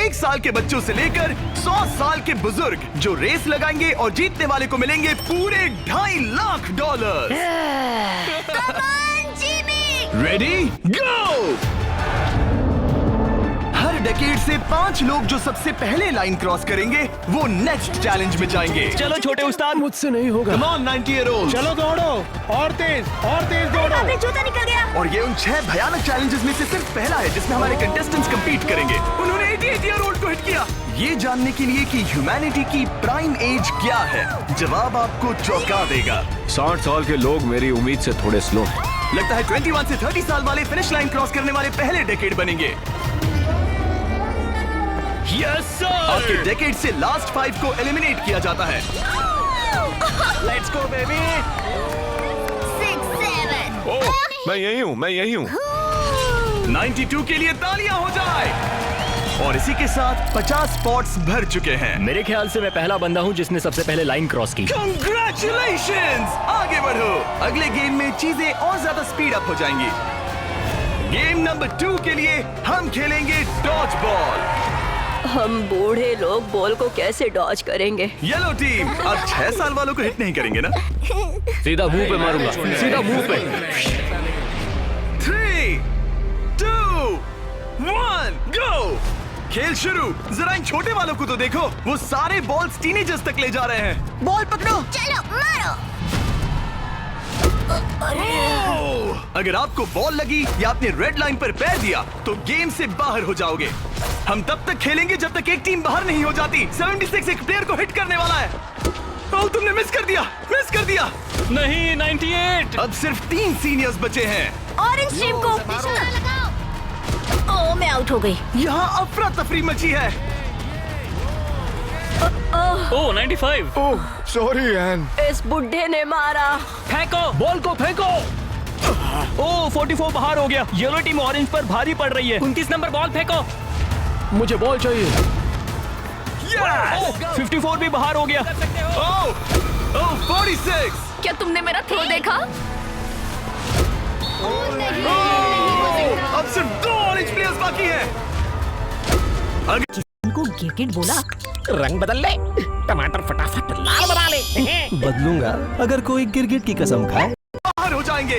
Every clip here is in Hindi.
1 साल के बच्चों से लेकर 100 साल के बुजुर्ग जो रेस लगाएंगे और जीतने वाले को मिलेंगे पूरे $2.5 लाख। Ready go. हर डेकेड से 5 लोग जो सबसे पहले लाइन क्रॉस करेंगे वो नेक्स्ट चैलेंज में जाएंगे। चलो छोटे उस्ताद, मुझसे नहीं होगा। Come on 90-year-old। चलो दौड़ो, और तेज दौड़ो। अबे जूता निकल गया। और ये उन 6 भयानक चैलेंजेस में से सिर्फ पहला है जिसमें हमारे कंटेस्टेंट्स compete करेंगे। उन्होंने 88-year-old को हिट किया। ये जानने के लिए कि ह्यूमैनिटी की प्राइम एज क्या है, जवाब आपको चौंका देगा। 60 साल के लोग मेरी उम्मीद से थोड़े स्लो हैं। लगता है 21 से 30 साल वाले फिनिश लाइन क्रॉस करने वाले पहले डेकेड बनेंगे। Yes sir. आपके डेकेड से लास्ट 5 को एलिमिनेट किया जाता है। Let's go baby. 6, 7। ओह, मैं यही हूँ। 92 के लिए तालियां हो जाए। और इसी के साथ 50 स्पॉट्स भर चुके हैं। मेरे ख्याल से मैं पहला बंदा हूँ जिसने सबसे पहले लाइन क्रॉस की। Congratulations! आगे बढ़ो। अगले गेम में चीजें और ज्यादा स्पीड अप हो जाएंगी। गेम नंबर 2 के लिए हम खेलेंगे डॉज बॉल। हम बूढ़े लोग बॉल को कैसे डॉज करेंगे? येलो टीम अब 6 साल वालों को हिट नहीं करेंगे ना? सीधा मुंह पे मारूंगा, सीधा मुंह पे। 3, 2, 1, गो। खेल शुरू। जरा इन छोटे वालों को तो देखो, वो सारे बॉल्स टीनेजर्स तक ले जा रहे हैं। बॉल पकड़ो। चलो मारो। अगर आपको बॉल लगी या आपने रेड लाइन पर पैर दिया तो गेम से बाहर हो जाओगे। हम तब तक खेलेंगे जब तक एक टीम बाहर नहीं हो जाती। 76 एक प्लेयर को हिट करने वाला है। ओह, तुमने मिस कर दिया। नहीं, 98। अब सिर्फ 3 सीनियर्स बचे हैं। ऑरेंज टीम को लगाओ। ओह, मैं आउट हो गई। यहाँ अफरा तफरी मची है। ओह 95। ओह, सॉरी एन। इस बुड्ढे ने मारा। फेंको, बॉल को फेंको। ओह 44 बाहर हो गया। येलो टीम ऑरेंज पर भारी पड़ रही है। 29 नंबर बॉल फेंको। मुझे बॉल चाहिए। Yes! 54 भी बाहर हो गया। ओह 46। क्या तुमने मेरा थ्रो देखा? अब सिर्फ 2 ऑरेंज प्लेयर्स बाकी हैं। उनको गिरगिट बोला। रंग बदल ले, टमाटर फटाफट लाल बना ले। बदलूंगा अगर कोई गिरगिट की कसम खाए। बाहर हो जाएंगे।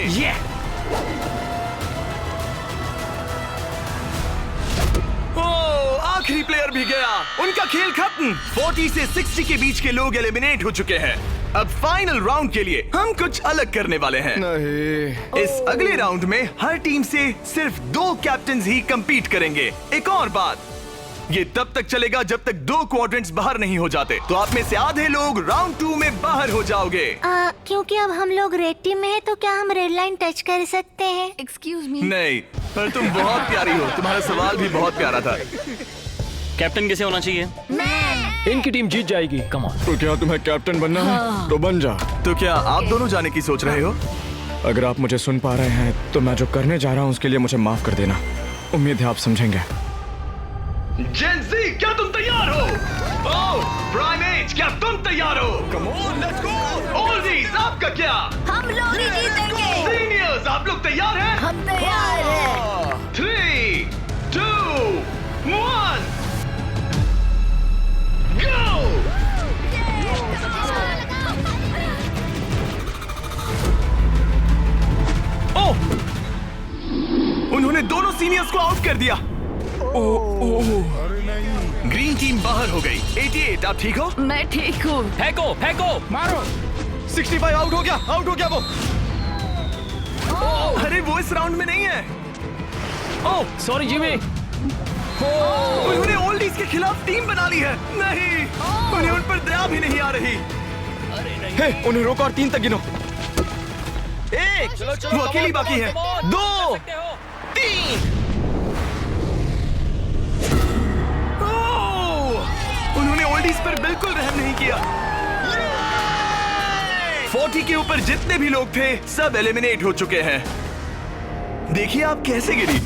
ओह, आखिरी प्लेयर भी गया। उनका खेल खत्म। 40 से 60 के बीच के लोग एलिमिनेट हो चुके हैं। अब फाइनल राउंड के लिए हम कुछ अलग करने वाले हैं। नहीं। इस अगले राउंड में हर टीम से सिर्फ 2 कैप्टन्स ही compete करेंगे। एक और बात, ये तब तक चलेगा जब तक 2 क्वाड्रेंट्स बाहर नहीं हो जाते। तो आप में से आधे लोग राउंड 2 में बाहर हो जाओगे। क्योंकि अब हम लोग रेड टीम में है तो क्या हम रेड लाइन टच कर सकते हैं? Excuse me. नहीं, पर तुम बहुत प्यारी हो। तुम्हारा सवाल भी बहुत प्यारा था। कैप्टन किसे होना चाहिए? इनकी टीम जीत जाएगी। Come on. तो क्या तुम्हें कैप्टन बनना है? तो बन जा। तो क्या आप दोनों जाने की सोच रहे हो? अगर आप मुझे सुन पा रहे हैं तो मैं जो करने जा रहा हूँ उसके लिए मुझे माफ कर देना। उम्मीद है आप समझेंगे। जेन ज़ी, क्या तुम तैयार हो? ओह, प्राइम एज, क्या तुम तैयार हो? कम ऑन, लेट्स गो। ओल्डीज, आपका क्या? हम लोग ही जीतेंगे। सीनियर्स, आप लोग तैयार हैं? हम तैयार हैं। 3, 2, 1, गो। ओह, उन्होंने दोनों सीनियर्स को आउट कर दिया। ग्रीन टीम बाहर हो गई। 88, आप ठीक हो? मैं ठीक हूँ। फेंको। मारो। 65 आउट हो गया वो। अरे वो इस राउंड में नहीं है। Oh sorry Jimmy. उन्होंने ओल्डीज के खिलाफ टीम बना ली है। नहीं, उन्हें उन पर दया भी नहीं आ रही। हे, उन्हें रोको और 3 तक गिनो। 1, वो अकेली बाकी है। 2, 3। उन्होंने ओल्डीज पर बिल्कुल रहम नहीं किया। 40 के ऊपर जितने भी लोग थे सब एलिमिनेट हो चुके हैं। देखिए आप कैसे गिरी,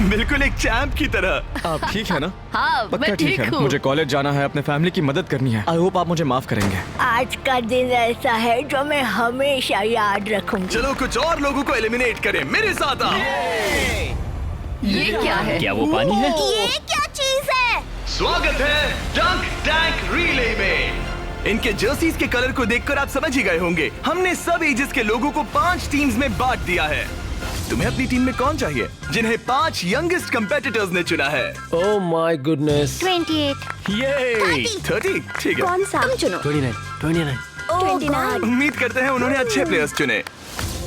बिल्कुल एक चैंप की तरह। आप ठीक है ना? हाँ, पक्का मैं ठीक है। हूँ। मुझे कॉलेज जाना है, अपने फैमिली की मदद करनी है। आई होप आप मुझे माफ करेंगे। आज का दिन ऐसा है जो मैं हमेशा याद रखूंगी। चलो कुछ और लोगों को एलिमिनेट करें। मेरे साथ आओ। ये क्या है? क्या वो पानी है? ये क्या चीज है? स्वागत है डंक टैंक रिले में। इनके जर्सीज के कलर को देखकर आप समझ ही गए होंगे, हमने सब एजेस के लोगों को 5 टीम्स में बांट दिया है। तुम्हें अपनी टीम में कौन चाहिए? जिन्हें 5 यंगेस्ट कंपेटिटर्स ने चुना है। Oh my goodness. 28। ये 30, ठीक है। कौन सा? तुम चुनो। 29। 29। उम्मीद करते हैं उन्होंने अच्छे प्लेयर्स चुने।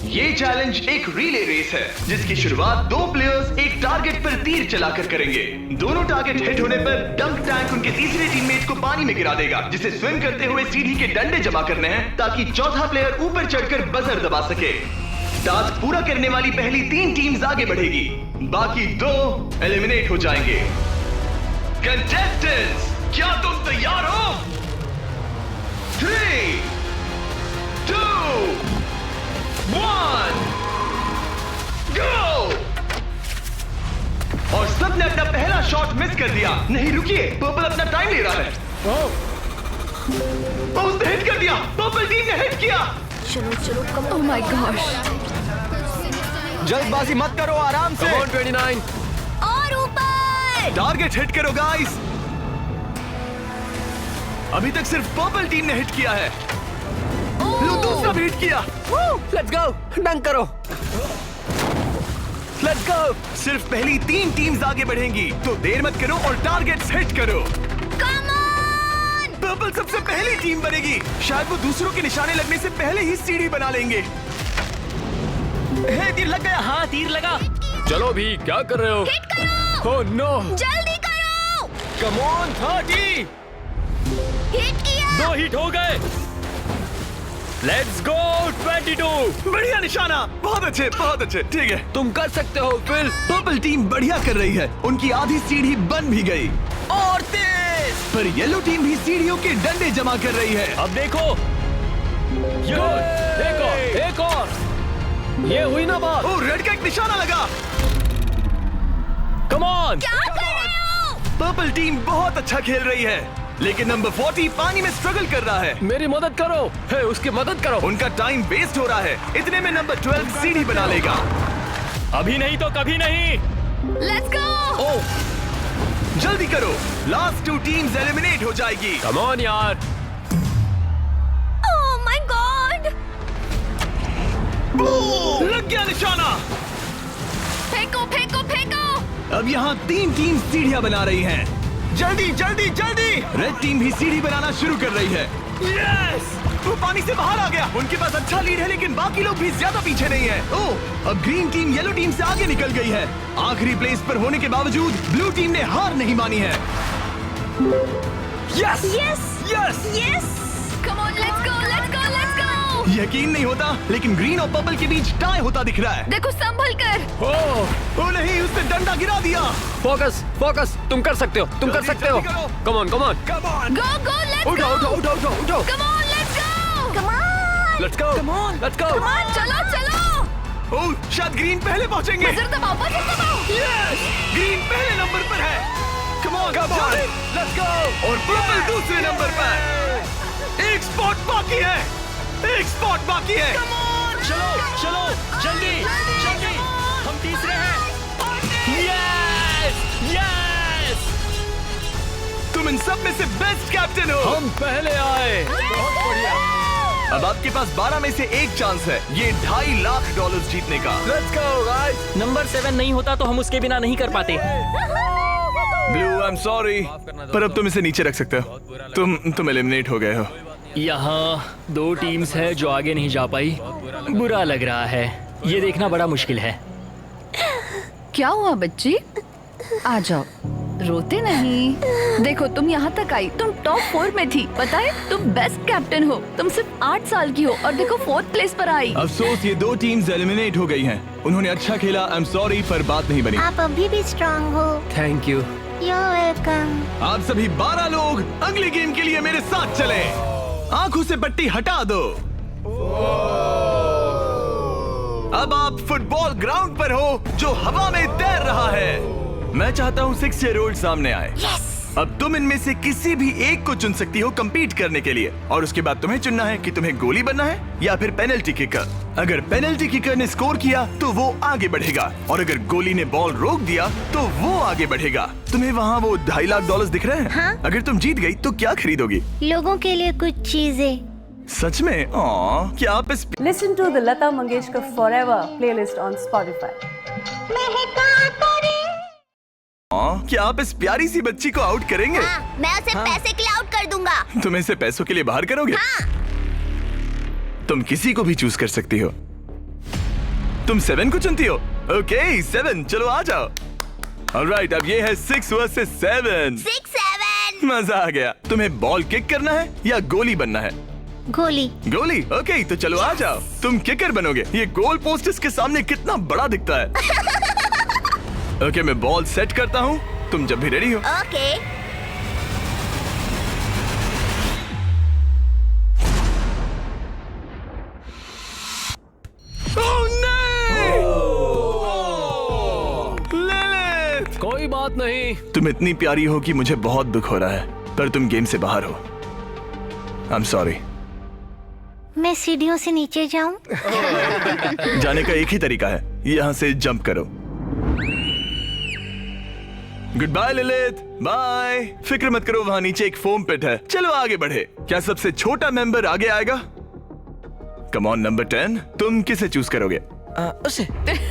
ये चैलेंज एक रिले रेस है जिसकी शुरुआत 2 प्लेयर्स एक टारगेट पर तीर चलाकर करेंगे। दोनों टारगेट हिट होने पर डंक टैंक उनके तीसरे टीममेट को पानी में गिरा देगा, जिसे स्विम करते हुए सीढ़ी के डंडे जमा करने हैं ताकि चौथा प्लेयर ऊपर चढ़कर बजर दबा सके। टास्क पूरा करने वाली पहली 3 टीम्स आगे बढ़ेगी, बाकी 2 एलिमिनेट हो जाएंगे। कंटेस्टेंट्स, क्या तुम तैयार हो? 3, 2, 1, गो! और सबने अपना पहला शॉट मिस कर दिया। नहीं रुकिए, पर्पल अपना टाइम ले रहा है। उसने हिट कर दिया। पर्पल टीम ने हिट किया। चलो चलो कम। Oh my gosh. जल्दबाजी मत करो, आराम से। 29। और ऊपर। टारगेट हिट करो गाइस। अभी तक सिर्फ पर्पल टीम ने हिट किया है। लो, दूसरा भी हिट किया। लेट्स गो, डंक करो। Let's go. सिर्फ पहली 3 टीम्स आगे बढ़ेंगी, तो देर मत करो और टारगेट्स हिट करो। Come on. पर्पल सबसे पहली टीम बनेगी। शायद वो दूसरों के निशाने लगने से पहले ही सीढ़ी बना लेंगे। तीर लग गया। हाँ, तीर लगा। चलो भी, क्या कर रहे हो? हिट करो। Oh no. जल्दी करो। Come on 30। हिट किया। 2 हिट हो गए। Let's go 22। बढ़िया निशाना। बहुत अच्छे। ठीक है, तुम कर सकते हो फिल। पर्पल टीम बढ़िया कर रही है। उनकी आधी सीढ़ी बन भी गई। और तेज। पर येलो टीम भी सीढ़ियों के डंडे जमा कर रही है। अब देखो। एक और। ये हुई ना बात। ओ, रेड का एक निशाना लगा। Come on. क्या कर रहे हो? पर्पल टीम बहुत अच्छा खेल रही है, लेकिन नंबर 40 पानी में स्ट्रगल कर रहा है। मेरी मदद करो। है, उसकी मदद करो। उनका टाइम वेस्ट हो रहा है। इतने में नंबर 12 सीढ़ी बना लेगा। अभी नहीं तो कभी नहीं। Let's go. ओह, जल्दी करो। लास्ट 2 टीम्स एलिमिनेट हो जाएगी। कम ऑन यार। Oh my God. लग गया निशाना। फेंको फेंको फेंको। अब यहाँ 3 टीम सीढ़ियाँ बना रही हैं। जल्दी। रेड टीम भी सीढ़ी बनाना शुरू कर रही है। यस! वो पानी से बाहर आ गया। उनके पास अच्छा लीड है, लेकिन बाकी लोग भी ज्यादा पीछे नहीं है। ओह, अब ग्रीन टीम येलो टीम से आगे निकल गई है। आखिरी प्लेस पर होने के बावजूद ब्लू टीम ने हार नहीं मानी है। Yes yes. Come on, let's गो। यकीन नहीं होता, लेकिन ग्रीन और पर्पल के बीच टाई होता दिख रहा है। देखो संभल कर। ओ नहीं, उसने डंडा गिरा दिया। फोकस। तुम कर सकते हो। जल्दी करो। Come on. Go let's go. उठाओ। Come on let's go. Let's go. चलो। ओह, शायद ग्रीन पहले पहुंचेंगे। बजर दबाओ। यस! ग्रीन पहले नंबर पर है। कम ऑन, लेट्स गो। और पर्पल दूसरे नंबर पर। एक स्पॉट बाकी है। चलो जल्दी। हम तीसरे हैं। यस। तुम इन सब में से बेस्ट कैप्टन हो। हम पहले आए। बहुत बढ़िया। अब आपके पास 12 में से 1 चांस है ये $2.5 लाख जीतने का। Let's go guys. नंबर 7 नहीं होता तो हम उसके बिना नहीं कर पाते। ब्लू, आई एम सॉरी, पर अब तुम इसे नीचे रख सकते हो। तुम एलिमिनेट हो गए हो। यहाँ 2 टीम्स है जो आगे नहीं जा पाई। बुरा लग रहा है। ये देखना बड़ा मुश्किल है। क्या हुआ बच्ची? आ जाओ, रोते नहीं। देखो तुम यहाँ तक आई, तुम टॉप 4 में थी। पता है तुम बेस्ट कैप्टन हो। तुम सिर्फ 8 साल की हो और देखो 4th प्लेस पर आई। अफसोस, ये 2 टीम्स एलिमिनेट हो गई हैं। उन्होंने अच्छा खेला, आई एम सॉरी, पर बात नहीं बनी। आप अभी भी स्ट्रांग हो। Thank you. You're welcome। आप सभी 12 लोग अगले गेम के लिए मेरे साथ चलें। आंखों से पट्टी हटा दो। अब आप फुटबॉल ग्राउंड पर हो जो हवा में तैर रहा है। मैं चाहता हूँ 6 ईयर ओल्ड सामने आए। Yes! अब तुम इनमें से किसी भी एक को चुन सकती हो compete करने के लिए, और उसके बाद तुम्हें चुनना है कि तुम्हें गोली बनना है या फिर पेनल्टी किकर। अगर पेनल्टी किकर ने स्कोर किया तो वो आगे बढ़ेगा, और अगर गोली ने बॉल रोक दिया तो वो आगे बढ़ेगा। तुम्हें वहाँ वो $2.5 लाख दिख रहे हैं? हाँ? अगर तुम जीत गई तो क्या खरीदोगी? लोगों के लिए कुछ चीजें। सच में? क्या आप इस Listen to the Lata Mangeshkar Forever playlist on Spotify. क्या आप इस प्यारी सी बच्ची को आउट करेंगे? मैं उसे पैसे के लिए आउट कर दूंगा। तुम इसे पैसों के लिए बाहर करोगे? तुम किसी को भी चूज कर सकती हो। तुम 7 को चुनती हो? ओके 7, चलो आ जाओ। ऑलराइट, अब ये है 6 वर्सेस 7। 6-7। मजा आ गया। तुम्हें बॉल किक करना है या गोली बनना है? गोली। गोली? ओके, तो चलो आ जाओ। तुम किकर बनोगे। ये गोल पोस्ट इसके सामने कितना बड़ा दिखता है। ओके, मैं बॉल सेट करता हूँ, तुम जब भी रेडी हो। ओके। लिलिथ! कोई बात नहीं। तुम इतनी प्यारी हो कि मुझे बहुत दुख हो रहा है, पर तुम गेम से बाहर हो। I am sorry. मैं सीढ़ियों से नीचे जाऊं? जाने का एक ही तरीका है, यहाँ से जंप करो। Good bye Lilith, bye. फिक्र मत करो, वहाँ नीचे एक फोम पिट है। चलो आगे बढ़े। क्या सबसे छोटा मेंबर आगे आएगा? कम ऑन नंबर 10, तुम किसे चूज करोगे? उसे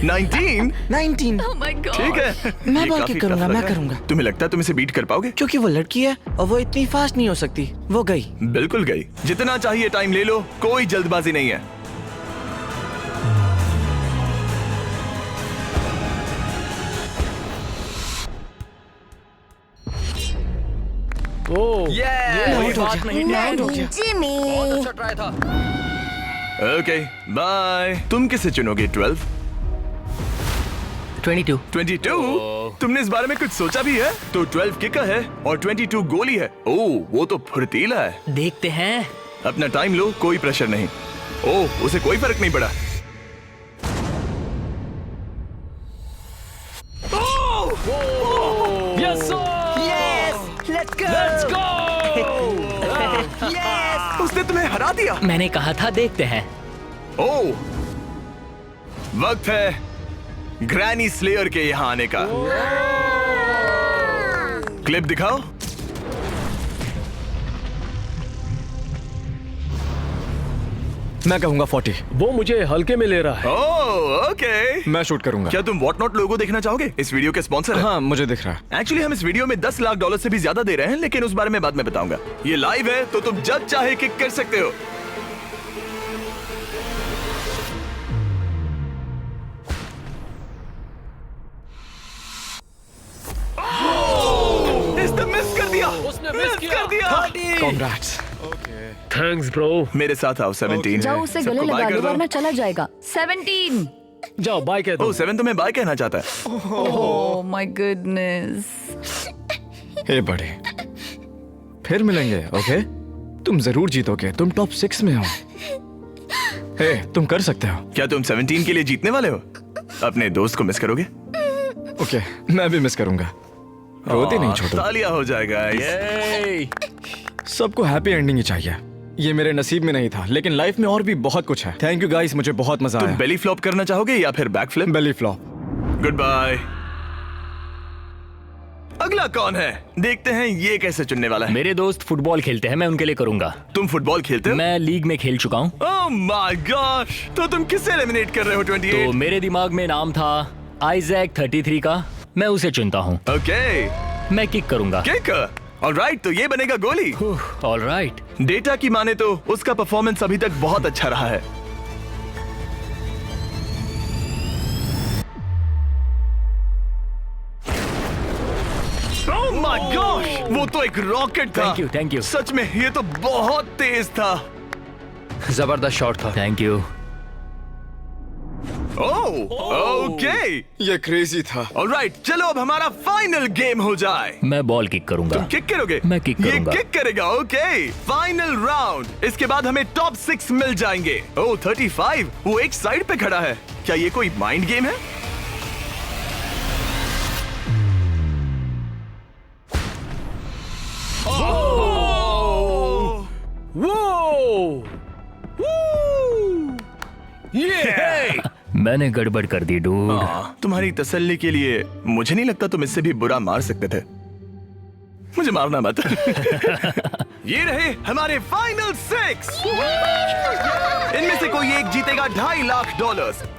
19? 19। Oh my God. ठीक है, मैं ये बॉल काफी किक करूंगा, tough लग मैं रहा है। करूंगा। तुम्हें लगता है तुम इसे बीट कर पाओगे? क्योंकि वो लड़की है और वो इतनी फास्ट नहीं हो सकती। वो गई। बिल्कुल गई। जितना चाहिए टाइम ले लो, कोई जल्दबाजी नहीं है। ओ कोई बात नहीं, जिमी। अच्छा ट्राई था। Okay bye. तुम किसे चुनोगे? 12? 22। 22? तुमने इस बारे में कुछ सोचा भी है? तो 12 किकर है और 22 गोली है। ओह, वो तो फुर्तीला है। देखते हैं। अपना टाइम लो, कोई प्रेशर नहीं। ओह, उसे कोई फर्क नहीं पड़ा। Yes sir. Let's go. उसने तुम्हें हरा दिया। मैंने कहा था देखते हैं। ओह, वक्त है ग्रैनी स्लेयर के यहाँ आने का। क्लिप दिखाओ। मैं कहूंगा 40। वो मुझे हल्के में ले रहा है। ओह, ओके। मैं शूट करूंगा। क्या तुम व्हाट नॉट लोगो देखना चाहोगे? इस वीडियो के स्पॉन्सर है। हाँ, मुझे दिख रहा है। एक्चुअली हम इस वीडियो में $10 लाख से भी ज्यादा दे रहे हैं, लेकिन उस बारे में बाद में बताऊंगा। ये लाइव है तो तुम जब चाहे किक कर सकते हो। इसने मिस कर दिया। उसने मिस किया। कर दिया। Congrats। Thanks bro. मेरे साथ आओ। 17 जाओ उसे गले सबको लगा बाय लो कर दो। वरना चला जाएगा। 17। जाओ बाय कह दो। ओह, 7 तुम्हें बाय कहना चाहता है। Oh my goodness. हे बड़े, फिर मिलेंगे। ओके, तुम जरूर जीतोगे। तुम टॉप 6 में हो। हे, तुम कर सकते हो। क्या तुम 17 के लिए जीतने वाले हो? अपने दोस्त को मिस करोगे? ओके, मैं भी मिस करूंगा। रोते नहीं छोड़ो। तालियां हो जाएगा। ये सबको हैप्पी एंडिंग ही चाहिए। ये मेरे नसीब में नहीं था, लेकिन लाइफ में और भी बहुत कुछ है। थैंक यू गाइस, मुझे बहुत मजा तुम आया। बेली फ्लॉप करना चाहोगे या फिर back flip? Belly flop. Good bye. अगला कौन है? देखते हैं ये कैसे चुनने वाला है। मेरे दोस्त फुटबॉल खेलते हैं, मैं उनके लिए करूंगा। तुम फुटबॉल खेलते हो? मैं लीग में खेल चुका हूँ। ओह माय गॉश, तो तुम किसे एलिमिनेट कर रहे हो? 28? तो मेरे दिमाग में नाम था आइजैक 33 का। मैं उसे चुनता हूँ। ओके, मैं किक करूंगा। किक। ऑलराइट, तो ये बनेगा गोली। ऑलराइट। डेटा की माने तो उसका परफॉर्मेंस अभी तक बहुत अच्छा रहा है। ओह माय गॉश, वो तो एक रॉकेट था। Thank you. सच में ये तो बहुत तेज था। जबरदस्त शॉट था। Thank you. Oh, okay. ये क्रेजी था। ऑलराइट, चलो अब हमारा फाइनल गेम हो जाए। मैं बॉल किक करूंगा। तुम किक करोगे? मैं किक करूंगा। ये किक करेगा। Okay, final round. इसके बाद हमें टॉप 6 मिल जाएंगे। ओह 35, वो एक साइड पे खड़ा है। क्या ये कोई माइंड गेम है? मैंने गड़बड़ कर दी डूड। तुम्हारी तसल्ली के लिए मुझे नहीं लगता तुम इससे भी बुरा मार सकते थे। मुझे मारना मत। ये रहे हमारे फाइनल 6। इनमें से कोई एक जीतेगा $2.5 लाख।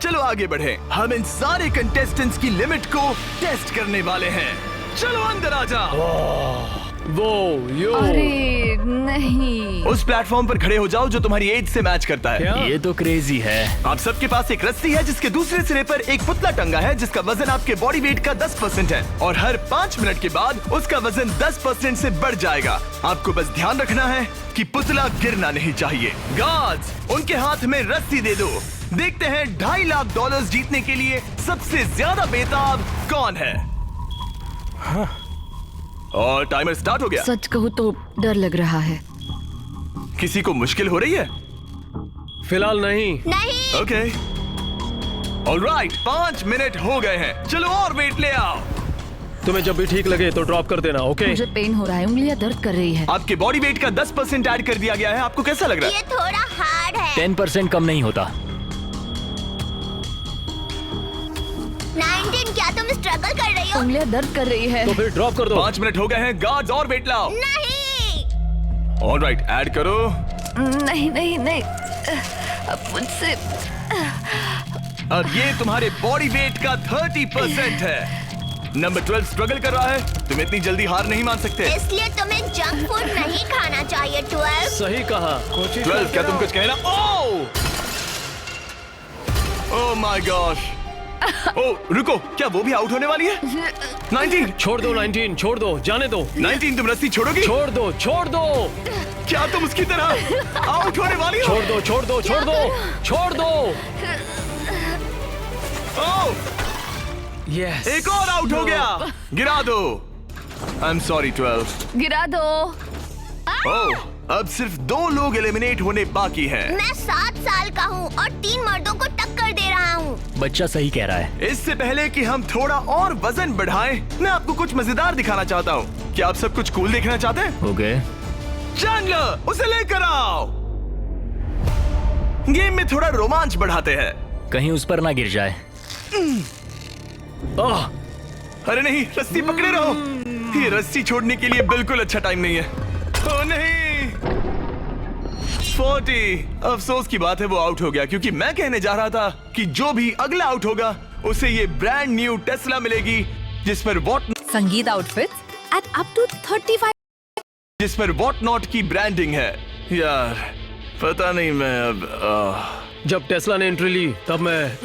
चलो आगे बढ़े। हम इन सारे कंटेस्टेंट्स की लिमिट को टेस्ट करने वाले हैं। चलो अंदर आ जाओ। वो यो अरे नहीं। उस प्लेटफॉर्म पर खड़े हो जाओ जो तुम्हारी एज से मैच करता है। क्या? ये तो क्रेजी है। आप सबके पास एक रस्सी है जिसके दूसरे सिरे पर एक पुतला टंगा है जिसका वजन आपके बॉडी वेट का 10% है और हर 5 मिनट के बाद उसका वजन 10% से बढ़ जाएगा। आपको बस ध्यान रखना है कि पुतला गिरना नहीं चाहिए। गार्ड्स, उनके हाथ में रस्सी दे दो। देखते हैं $2.5 लाख जीतने के लिए सबसे ज्यादा बेताब कौन है। और टाइमर स्टार्ट हो गया। सच कहूँ तो डर लग रहा है। किसी को मुश्किल हो रही है? फिलहाल नहीं। नहीं। ओके ऑलराइट, 5 मिनट हो गए हैं। चलो और वेट ले आओ। तुम्हें जब भी ठीक लगे तो ड्रॉप कर देना, ओके? मुझे पेन हो रहा है, उंगलियां दर्द कर रही है। आपके बॉडी वेट का 10% ऐड कर दिया गया है। आपको कैसा लग रहा है? ये थोड़ा हार्ड है। 10% कम नहीं होता। 19, क्या तुम स्ट्रगल कर रही हो? उंगलियां दर्द कर रही है। तो फिर ड्रॉप कर दो। 5 मिनट हो गए हैं। गार्ड्स और वेट लाओ। नहीं। ऑलराइट, ऐड करो। नहीं नहीं नहीं, अब मुझसे अब ये तुम्हारे बॉडी वेट का 30% है। नंबर 12 स्ट्रगल कर रहा है। तुम इतनी जल्दी हार नहीं मान सकते। इसलिए तुम्हें जंक फूड नहीं खाना चाहिए। 12। सही कहा। 12, क्या तुम कुछ कहना? Oh my gosh. ओह रुको, क्या वो भी आउट होने वाली है? 19, छोड़ दो 19, छोड़ दो, जाने दो। 19, तुम रस्सी छोड़ोगी? छोड़ दो, छोड़ दो, क्या तुम उसकी तरह आउट होने वाली हो? छोड़ दो, छोड़ दो, छोड़ दो, छोड़ दो। ओह, यस। एक और आउट हो गया। गिरा दो। I am sorry 12। गिरा दो। ओह, अब सिर्फ 2 लोग एलिमिनेट होने बाकी हैं। मैं 7 साल का हूँ और 3 मर्दों को टक्कर दे रहा हूँ। बच्चा सही कह रहा है। इससे पहले कि हम थोड़ा और वजन बढ़ाएं, मैं आपको कुछ मजेदार दिखाना चाहता हूँ। क्या आप सब कुछ कूल देखना चाहते हैं? ओके। चैंडलर, उसे लेकर आओ। गेम में थोड़ा रोमांच बढ़ाते हैं। कहीं उस पर ना गिर जाए। अरे नहीं, रस्सी पकड़े रहो। ये रस्सी छोड़ने के लिए बिल्कुल अच्छा टाइम नहीं है। ओह नहीं, 40। अफसोस की बात है वो आउट हो गया, क्योंकि मैं कहने जा रहा था कि जो भी अगला आउट होगा उसे ये ब्रांड न्यू टेस्ला मिलेगी जिस पर संगीत आउटफिट्स एट अप टू 35, जिस पर वॉट नॉट की ब्रांडिंग है। यार पता नहीं, मैं अब जब टेस्ला ने एंट्री ली तब मैं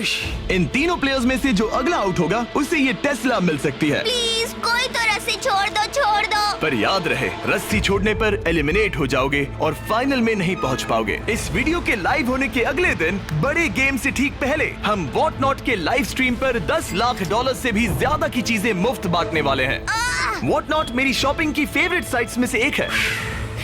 इन तीनों प्लेयर्स में से जो अगला आउट होगा उसे ये टेस्ला मिल सकती है। प्लीज कोई तो रस्सी छोड़ दो, छोड़ दो। पर याद रहे, रस्सी छोड़ने पर एलिमिनेट हो जाओगे और फाइनल में नहीं पहुंच पाओगे। इस वीडियो के लाइव होने के अगले दिन, बड़े गेम से ठीक पहले, हम वॉट नॉट के लाइव स्ट्रीम पर $10 लाख से भी ज्यादा की चीजें मुफ्त बांटने वाले हैं। वॉट नॉट मेरी शॉपिंग की फेवरेट साइट्स में से एक है।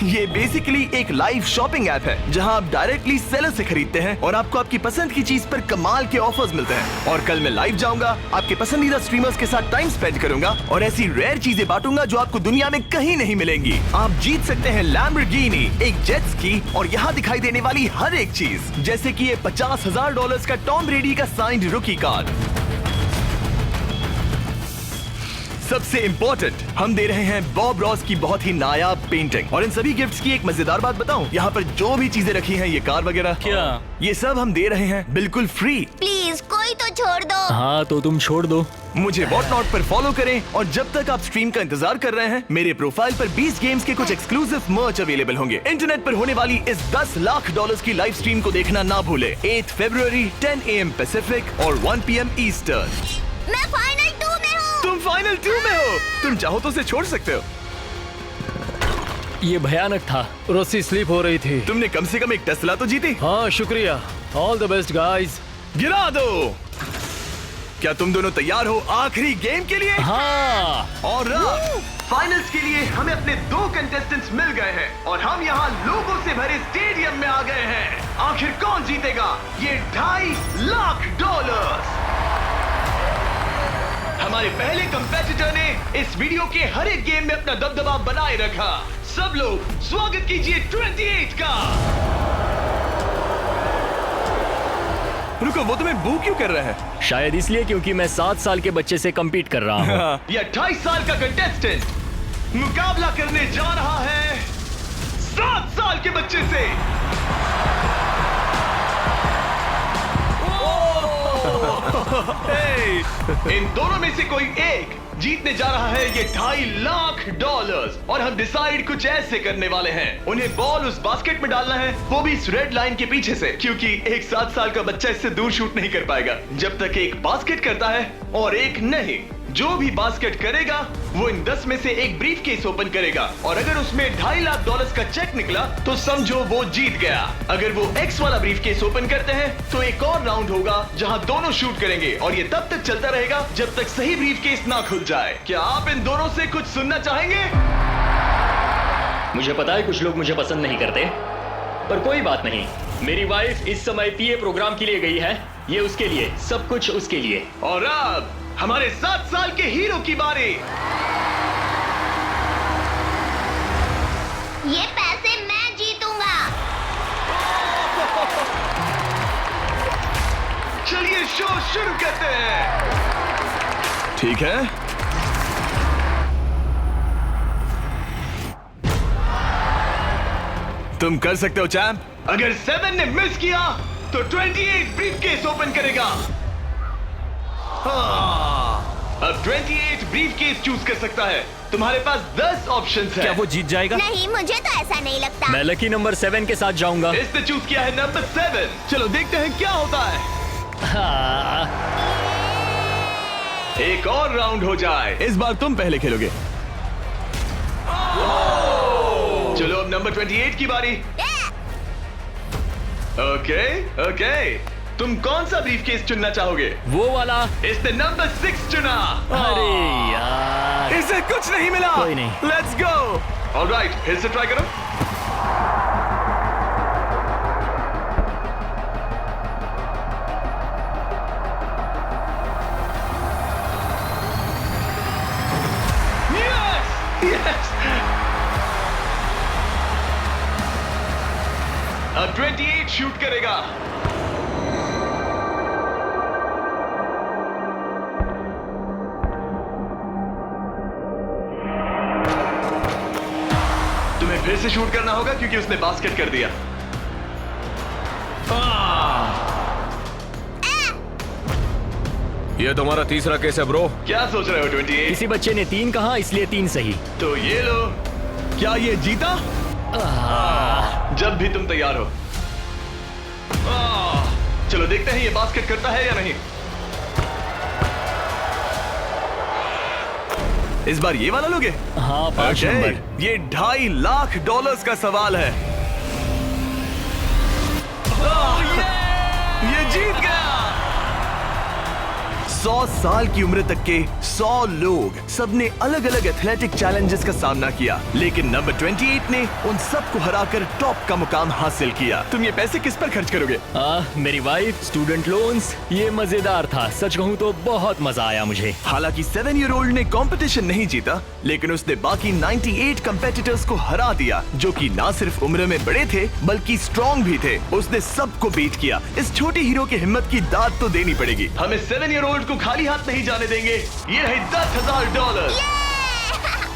ये बेसिकली एक लाइव शॉपिंग ऐप है जहां आप डायरेक्टली सेलर से खरीदते हैं और आपको आपकी पसंद की चीज पर कमाल के ऑफर्स मिलते हैं। और कल मैं लाइव जाऊंगा, आपके पसंदीदा स्ट्रीमर्स के साथ टाइम स्पेंड करूंगा और ऐसी रेयर चीजें बांटूंगा जो आपको दुनिया में कहीं नहीं मिलेंगी। आप जीत सकते हैं लैम्बोर्गिनी, एक जेट स्की और यहाँ दिखाई देने वाली हर एक चीज, जैसे कि ये $50,000 का टॉम ब्रेडी का साइंड रुकी कार्ड। सबसे इम्पोर्टेंट, हम दे रहे हैं बॉब रॉस की बहुत ही नायाब पेंटिंग। और इन सभी गिफ्ट्स की एक मजेदार बात बताऊं, यहाँ पर जो भी चीजें रखी हैं, ये कार वगैरह, क्या ये सब हम दे रहे हैं बिल्कुल फ्री। प्लीज कोई तो छोड़ दो। हाँ तो तुम छोड़ दो। मुझे वॉटनॉट पर फॉलो करें और जब तक आप स्ट्रीम का इंतजार कर रहे हैं, मेरे प्रोफाइल पर 20 गेम्स के कुछ एक्सक्लूसिव मर्च अवेलेबल होंगे। इंटरनेट पर होने वाली इस $10 लाख की लाइव स्ट्रीम को देखना ना भूले। 8 फरवरी 10 AM पैसिफिक और 1 PM ईस्टर्न। मैं फाइनल 2 में हूँ। तुम फाइनल 2 में हो। तुम चाहो तो उसे छोड़ सकते हो। ये भयानक था। रस्सी स्लिप हो रही थी। तुमने कम से कम एक टेस्ला तो जीती। हाँ शुक्रिया। All the best guys. गिरा दो। क्या तुम दोनों तैयार हो आखिरी गेम के लिए? हाँ। और फाइनल्स के लिए हमें अपने 2 कंटेस्टेंट्स मिल गए हैं और हम यहाँ लोगों से भरे स्टेडियम में आ गए हैं। आखिर कौन जीतेगा ये $2.5 लाख? हमारे पहले कंपेटिटर ने इस वीडियो के हर एक गेम में अपना दबदबा बनाए रखा। सब लोग स्वागत कीजिए 28 का। रुको, वो तुम्हें बू क्यों कर रहा है? शायद इसलिए क्योंकि मैं 7 साल के बच्चे से कम्पीट कर रहा हूँ। ये 28 साल का कंटेस्टेंट मुकाबला करने जा रहा है 7 साल के बच्चे से। इन दोनों में से कोई एक जीतने जा रहा है ये $2.5 लाख और हम डिसाइड कुछ ऐसे करने वाले हैं। उन्हें बॉल उस बास्केट में डालना है, वो भी इस रेड लाइन के पीछे से, क्योंकि एक 7 साल का बच्चा इससे दूर शूट नहीं कर पाएगा जब तक एक बास्केट करता है और एक नहीं। जो भी बास्केट करेगा वो इन 10 में से एक ब्रीफ केस ओपन करेगा और अगर उसमें $2.5 लाख का चेक निकला तो समझो वो जीत गया। अगर वो X वाला ब्रीफ केस ओपन करते हैं तो एक और राउंड होगा जहां दोनों शूट करेंगे और ये तब तक चलता रहेगा जब तक सही ब्रीफ केस ना खुल जाए। क्या आप इन दोनों से कुछ सुनना चाहेंगे? मुझे पता है कुछ लोग मुझे पसंद नहीं करते, पर कोई बात नहीं। मेरी वाइफ इस समय पीए प्रोग्राम के लिए गई है, ये उसके लिए, सब कुछ उसके लिए। और अब हमारे 7 साल के हीरो की बारी। ये पैसे मैं जीतूंगा। चलिए शो शुरू करते हैं। ठीक है, तुम कर सकते हो चैंप। अगर 7 ने मिस किया तो 28 ब्रीफकेस ओपन करेगा। अब 28 ब्रीफकेस चूज कर सकता है। तुम्हारे पास 10 ऑप्शंस हैं। क्या वो जीत जाएगा? नहीं, मुझे तो ऐसा नहीं लगता। मैं लकी नंबर 7 के साथ जाऊंगा। इसने चूज किया है नंबर 7। चलो देखते हैं क्या होता है। एक और राउंड हो जाए। इस बार तुम पहले खेलोगे। चलो अब नंबर 28 की बारी। ओके, तुम कौन सा ब्रीफकेस चुनना चाहोगे? वो वाला। इसने नंबर 6 चुना। अरे यार, इसे कुछ नहीं मिला। कोई नहीं। Let's go. ऑलराइट, फिर से ट्राई करो। यस। अब 28 शूट करेगा। तुम्हें फिर से शूट करना होगा क्योंकि उसने बास्केट कर दिया। ये तुम्हारा तीसरा केस है ब्रो। क्या सोच रहे हो 28? किसी बच्चे ने 3 कहा, इसलिए 3 सही। तो ये लो। क्या ये जीता? जब भी तुम तैयार हो। चलो देखते हैं ये बास्केट करता है या नहीं। इस बार ये वाला लोगे? हाँ, 5 नंबर। ये $2.5 लाख का सवाल है। ये जीत गया। 100 साल की उम्र तक के 100 लोग, सबने अलग अलग एथलेटिक चैलेंजेस का सामना किया, लेकिन नंबर 28 ने उन सबको हराकर टॉप का मुकाम हासिल किया। तुम ये पैसे किस पर खर्च करोगे? मेरी वाइफ, स्टूडेंट लोन्स। ये मजेदार था, सच कहूँ तो बहुत मजा आया मुझे। हालांकि 7-year-old ने कंपटीशन नहीं जीता, लेकिन उसने बाकी 98 कंपेटिटर्स को हरा दिया, जो कि ना सिर्फ उम्र में बड़े थे बल्कि स्ट्रॉन्ग भी थे। उसने सबको बीट किया। इस छोटे हीरो की हिम्मत की दाद तो देनी पड़ेगी। हमें 7-year-old को खाली हाथ नहीं जाने देंगे। ये रहे $10,000।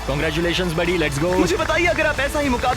Congratulations buddy, let's go। मुझे बताइए, अगर आप ऐसा ही मुकाबला